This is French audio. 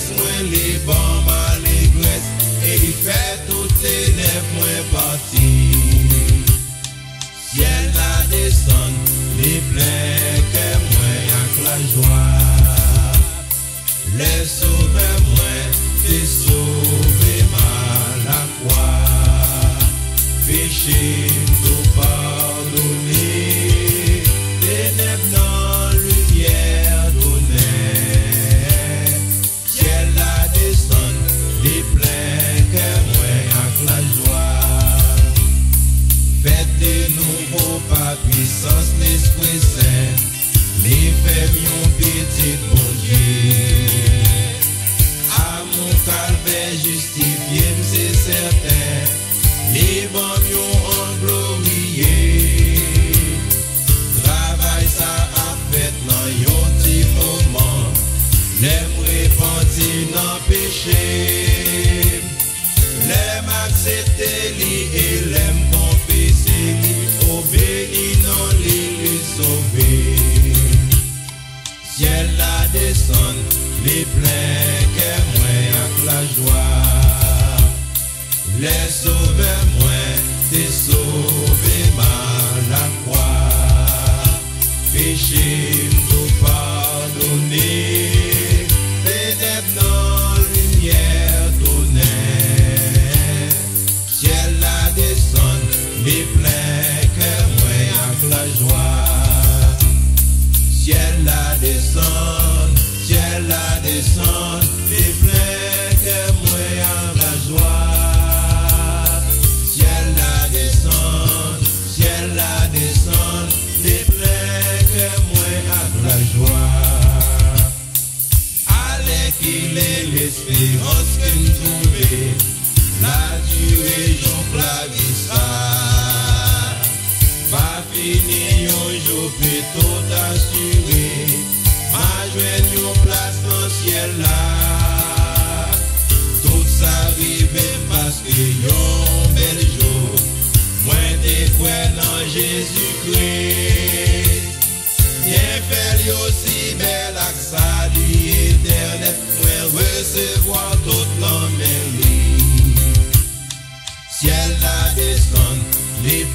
laisse moi les bons malégresses, et il fait toutes les nefs moins parties. Ciel la descend, les pleins que moi avec la joie. Les sauver moi, t'es sauvé mal à quoi. Péché tout pardonner, ténèbres dans lumière donnée. Ciel la descend, les pleins que moi avec la joie. Faites de nouveau par puissance l'Esprit Saint, les faibles petit bon Dieu. À mon calvaire justifié, c'est certain, les bons ont glorié. Travail ça a fait dans yon petit moment, l'aime repenti dans péché. L'aime accepter li et l'aime confesser li, obéi non li lui sauver. Ciel la descend, les pleins que moi avec la joie. Les sauveurs moi, t'es sauvé mal à quoi. Péché tout pardonné, ténèbres dans lumière donnée. Ciel la descend, les pleins que moi avec la joie. Ciel la descend, les pleins que moi avec la joie. Ciel la descend, les pleins que moi avec la joie. Allez qu'il est l'espérance que nous trouvons, la durée j'en clavissa. Pas fini un jour peut tout assurer, ma joie yon place dans le ciel là. Tout ça arrive parce que yon bel jour, moi des fois dans Jésus-Christ. Bien fait aussi bel accès éternel, moi recevoir toute l'homme. Ciel la descend, les